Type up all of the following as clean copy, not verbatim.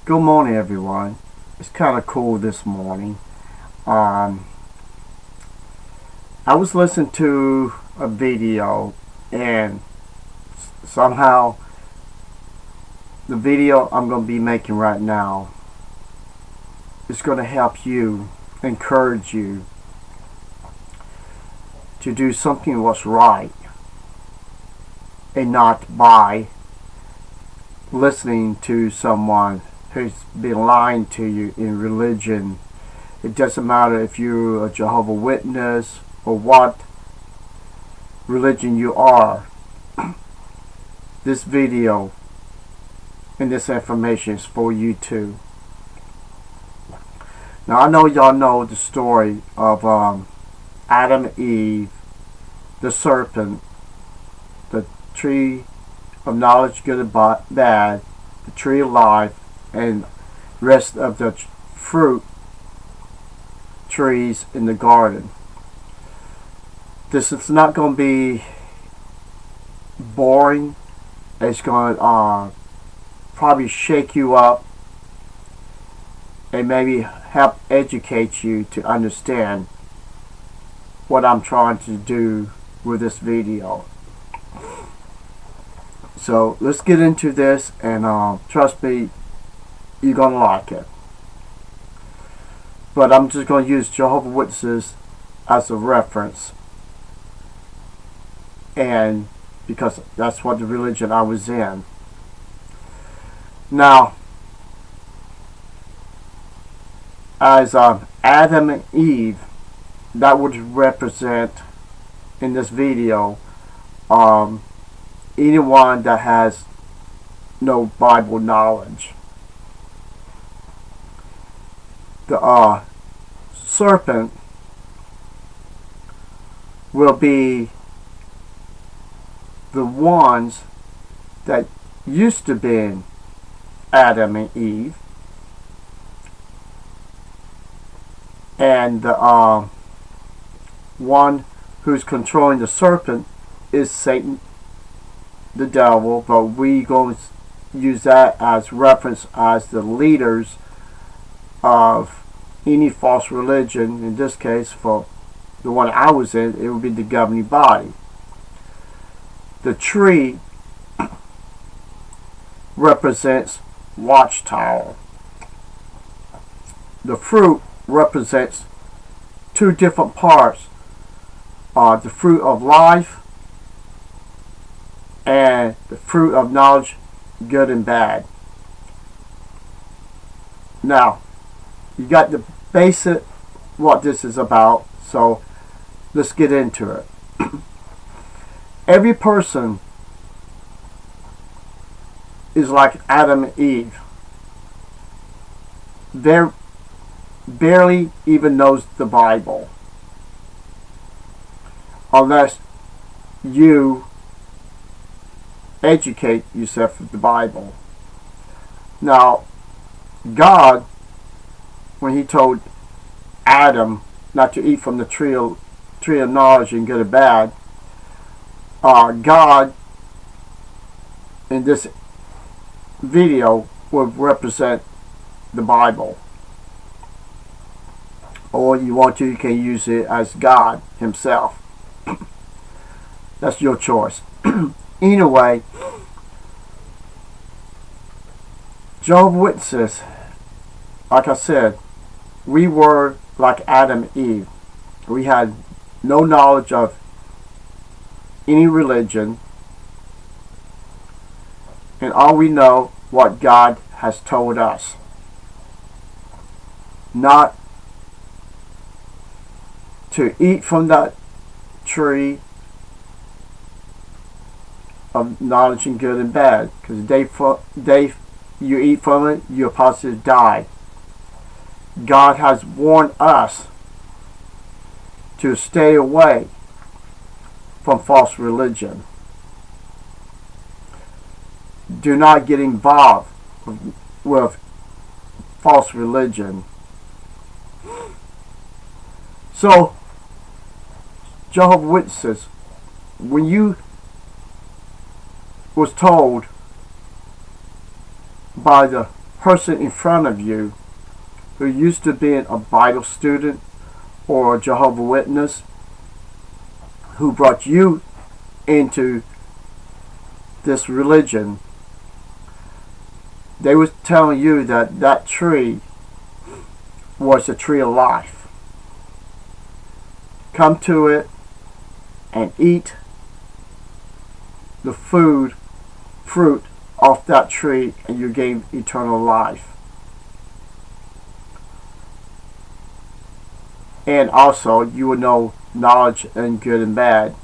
Good morning, everyone. It's kind of cool this morning. Um, I was listening to a video, and somehow the video I'm going to be making right now is going to help you, encourage you to do something what's right, and not by listening to someone who's been lying to you in religion. It doesn't matter if you're a Jehovah Witness or what religion you are. This video and this information is for you too. Now I know y'all know the story of Adam and Eve, the serpent, the tree of knowledge good and bad, the tree of life, and rest of the fruit trees in the garden. This is not going to be boring. It's going to probably shake you up and maybe help educate you to understand what I'm trying to do with this video. So let's get into this, and trust me, you're going to like it. But I'm just going to use Jehovah Witnesses as a reference, and because that's what the religion I was in. Now, as Adam and Eve, that would represent in this video anyone that has no Bible knowledge. The serpent will be the ones that used to be Adam and Eve, and the one who's controlling the serpent is Satan, the devil, but we going to use that as reference as the leaders of any false religion. In this case, for the one I was in, it would be the governing body. The tree represents watchtower. The fruit represents two different parts. The fruit of life and the fruit of knowledge, good and bad. Now, you got the basic what this is about, so let's get into it. Every person is like Adam and Eve. They barely even knows the Bible, unless you educate yourself with the Bible. Now, God, when He told Adam not to eat from the tree of knowledge and good and bad, God in this video would represent the Bible. Or you want to, you can use it as God Himself. That's your choice. Anyway, Jehovah's Witnesses, like I said, we were like Adam and Eve. We had no knowledge of any religion, and all we know what God has told us. Not to eat from that tree of knowledge and good and bad, because day you eat from it, you're possibly die. God has warned us to stay away from false religion. Do not get involved with false religion. So, Jehovah's Witnesses, when you was told by the person in front of you who used to be a Bible student or a Jehovah Witness, who brought you into this religion, they was telling you that that tree was a tree of life. Come to it and eat the fruit off that tree, and you gain eternal life. And also, you will know knowledge and good and bad.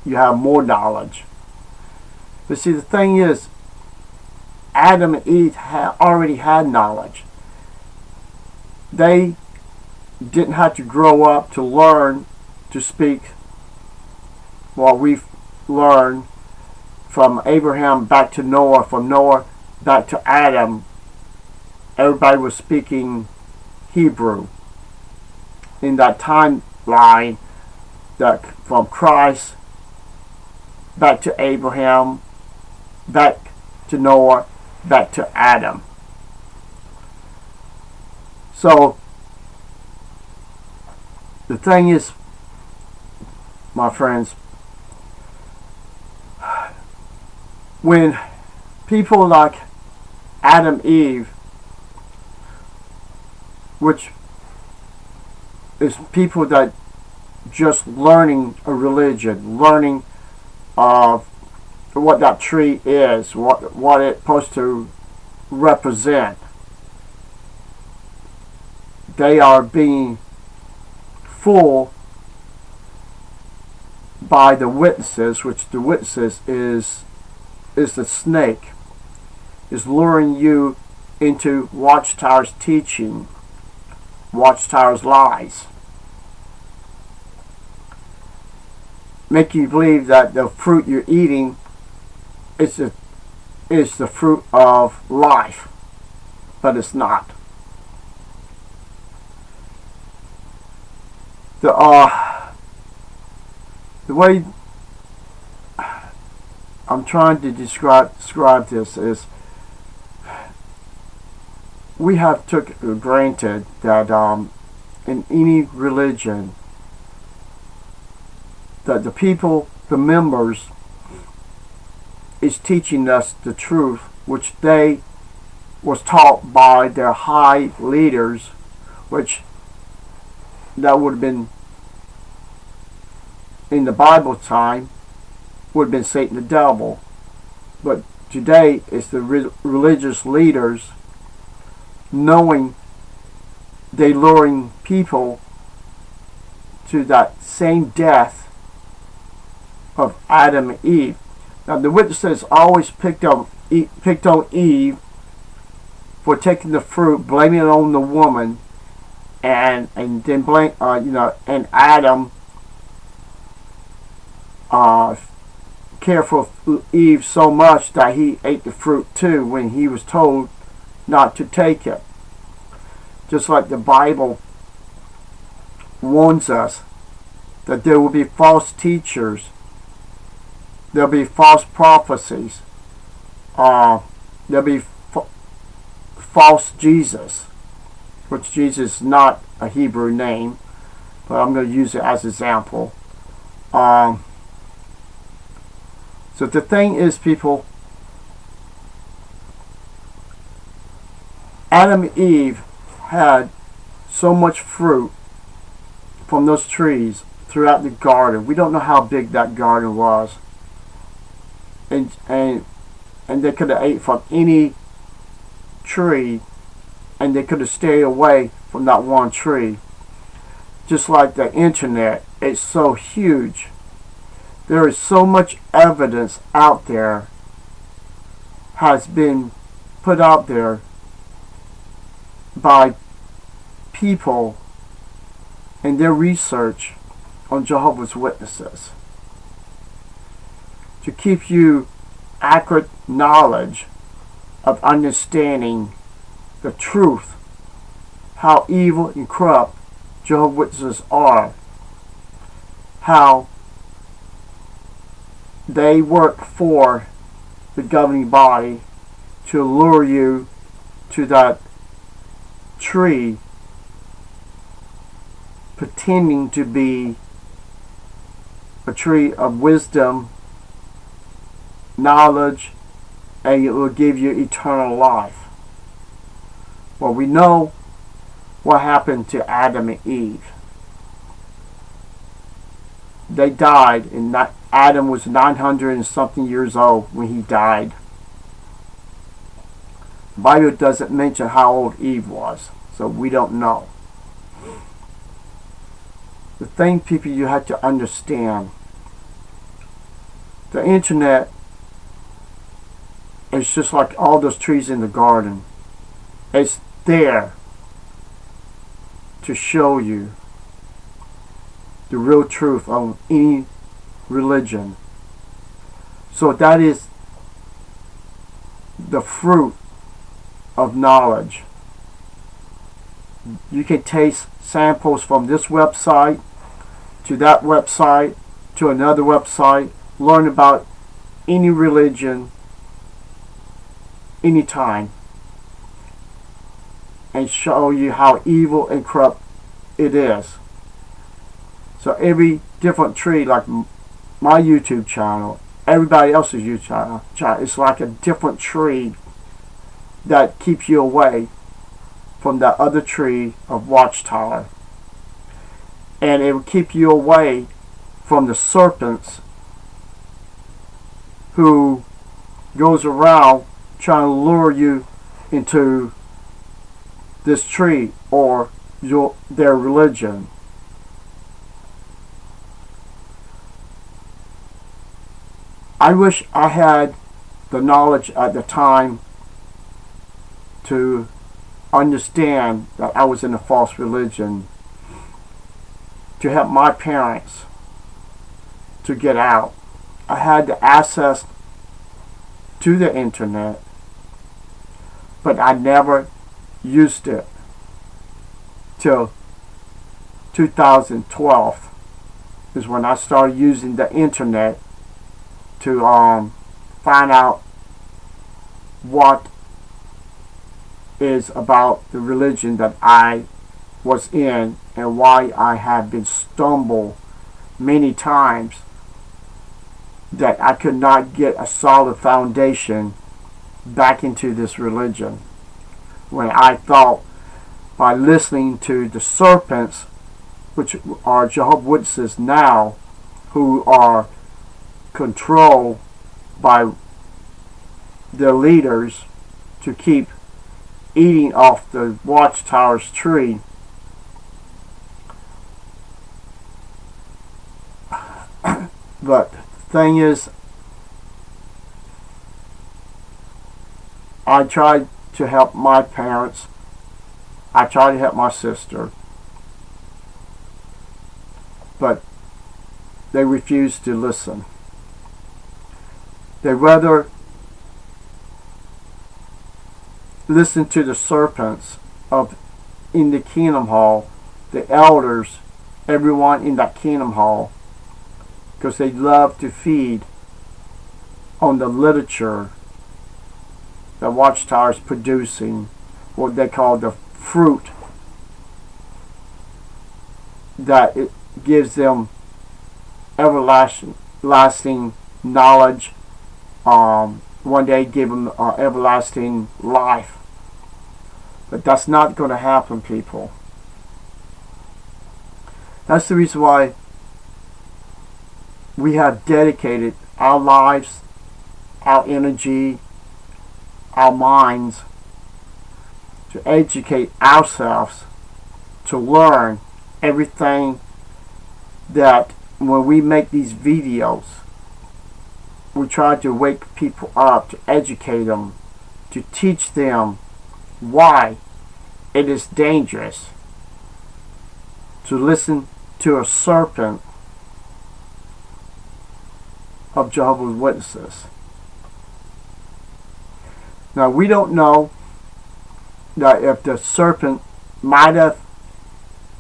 You have more knowledge. But see, the thing is, Adam and Eve already had knowledge. They didn't have to grow up to learn to speak what we've learned from Abraham back to Noah, from Noah back to Adam. Everybody was speaking Hebrew. In that timeline, that from Christ back to Abraham, back to Noah, back to Adam. So the thing is, my friends, when people like Adam and Eve, which is people that just learning a religion, learning what that tree is, what it's supposed to represent, they are being fooled by the witnesses, which the witnesses is the snake, is luring you into Watchtower's teaching, Watchtower's lies, make you believe that the fruit you're eating is the fruit of life, but it's not. The way I'm trying to describe this is, we have took granted that in any religion that the people, the members, is teaching us the truth, which they was taught by their high leaders, which that would have been in the Bible time would have been Satan the devil. But today it's the religious leaders, knowing they luring people to that same death of Adam and Eve. Now the witnesses always picked on Eve for taking the fruit, blaming it on the woman, and then blame and Adam cared for Eve so much that he ate the fruit too when he was told not to take it. Just like the Bible warns us that there will be false teachers, there'll be false prophecies, there'll be false Jesus, which Jesus is not a Hebrew name, but I'm going to use it as an example. So the thing is, people, Adam and Eve had so much fruit from those trees throughout the garden. We don't know how big that garden was. And they could have ate from any tree, and they could have stayed away from that one tree. Just like the internet, it's so huge. There is so much evidence out there, has been put out there by people in their research on Jehovah's Witnesses, to keep you accurate knowledge of understanding the truth, how evil and corrupt Jehovah's Witnesses are, how they work for the governing body, to lure you to that tree, pretending to be a tree of wisdom, knowledge, and it will give you eternal life. Well, we know what happened to Adam and Eve. They died, and Adam was 900 and something years old when he died. The Bible doesn't mention how old Eve was, so we don't know. The thing, people, you have to understand, the internet is just like all those trees in the garden. It's there to show you the real truth of any religion. So that is the fruit of knowledge. You can taste samples from this website to that website to another website, learn about any religion anytime, and show you how evil and corrupt it is. So every different tree, like my YouTube channel, everybody else's YouTube channel, it's like a different tree that keeps you away from that other tree of watchtower. And it will keep you away from the serpents who goes around trying to lure you into this tree or their religion. I wish I had the knowledge at the time to understand that I was in a false religion, to help my parents to get out. I had the access to the internet, but I never used it till 2012 is when I started using the internet to find out what is about the religion that I was in and why I have been stumbled many times that I could not get a solid foundation back into this religion, when I thought by listening to the serpents, which are Jehovah's Witnesses now, who are controlled by their leaders to keep eating off the watchtower's tree, but the thing is, I tried to help my parents. I tried to help my sister, but they refused to listen. They rather listen to the serpents in the kingdom hall, the elders, everyone in that kingdom hall, because they love to feed on the literature that Watchtower is producing, what they call the fruit, that it gives them everlasting knowledge, one day give them everlasting life. But that's not going to happen, people. That's the reason why we have dedicated our lives, our energy, our minds to educate ourselves, to learn everything that when we make these videos, we try to wake people up, to educate them, to teach them why it is dangerous to listen to a serpent of Jehovah's Witnesses. Now, we don't know that if the serpent might have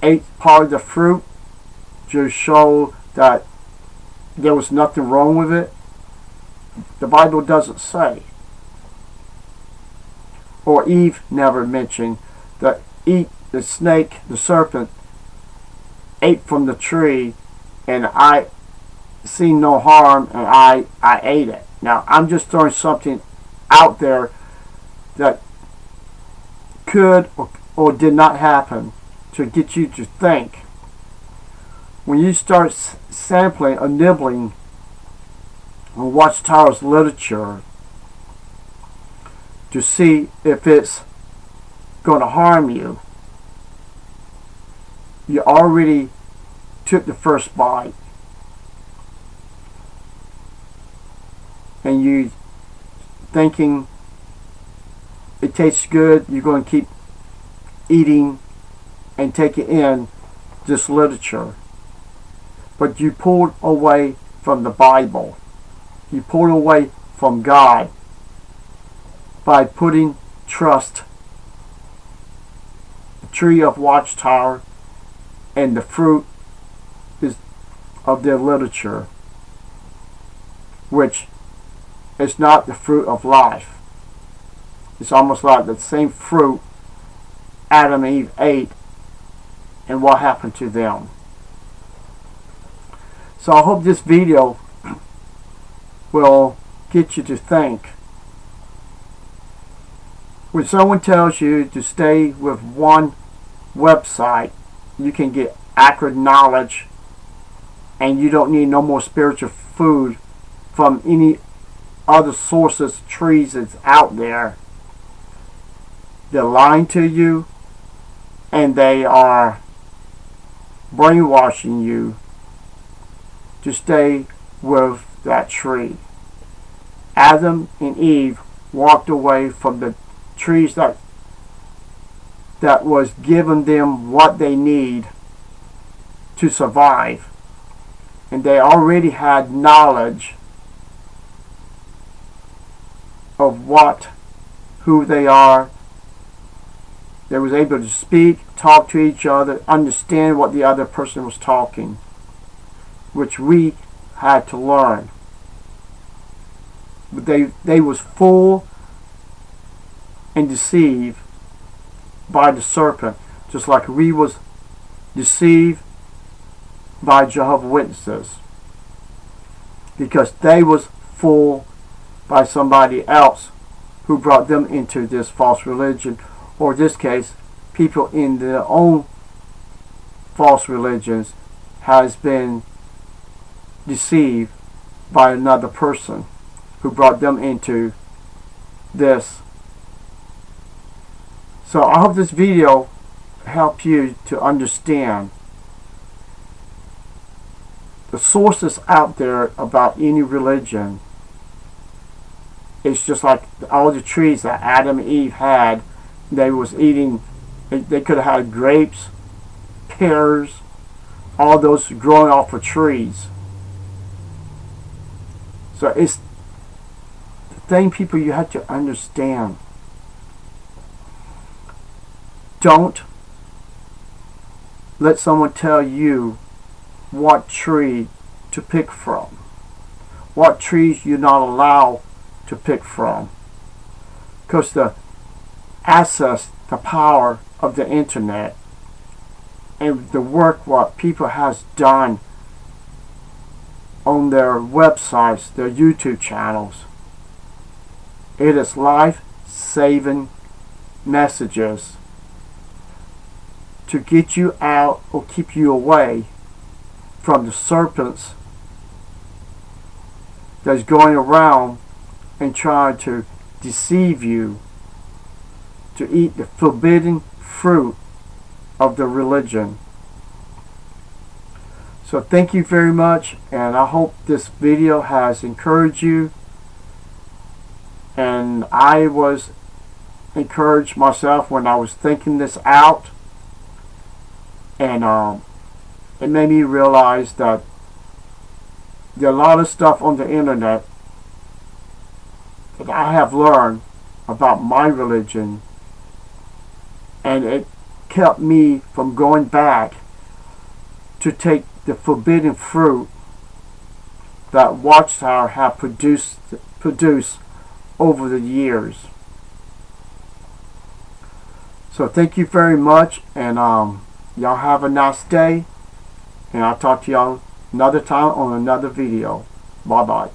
ate part of the fruit to show that there was nothing wrong with it. The Bible doesn't say. or Eve never mentioned, that the snake, the serpent, ate from the tree, and I seen no harm, and I ate it. Now, I'm just throwing something out there that could or did not happen to get you to think. When you start sampling or nibbling on Watchtower's literature to see if it's going to harm you, you already took the first bite, and you thinking it tastes good, you're going to keep eating and taking in this literature. But you pulled away from the Bible. You pulled away from God by putting trust, the tree of Watchtower, and the fruit of their literature, which is not the fruit of life. It's almost like the same fruit Adam and Eve ate, and what happened to them. So I hope this video will get you to think. When someone tells you to stay with one website, you can get accurate knowledge, and you don't need no more spiritual food from any other sources, trees that's out there. They're lying to you, and they are brainwashing you to stay with that tree. Adam and Eve walked away from the trees that was giving them what they need to survive, and they already had knowledge of who they are. They was able to speak, talk to each other, understand what the other person was talking, which we had to learn. But they was fooled and deceived by the serpent, just like we was deceived by Jehovah's Witnesses, because they was fooled by somebody else who brought them into this false religion, or in this case, people in their own false religions has been deceived by another person who brought them into this. So I hope this video helps you to understand the sources out there about any religion. It's just like all the trees that Adam and Eve had. They was eating, they could have had grapes, pears, all those growing off of trees. So it's the thing, people, you have to understand. Don't let someone tell you what tree to pick from, what trees you're not allowed to pick from, because the access, the power of the internet, and the work what people has done on their websites, their YouTube channels, it is life-saving messages to get you out or keep you away from the serpents that's going around and trying to deceive you to eat the forbidden fruit of the religion. So thank you very much, and I hope this video has encouraged you. And I was encouraged myself when I was thinking this out, and it made me realize that there are a lot of stuff on the internet that I have learned about my religion, and it kept me from going back to take the forbidden fruit that Watchtower have produced over the years. So thank you very much, and y'all have a nice day, and I'll talk to y'all another time on another video. Bye bye.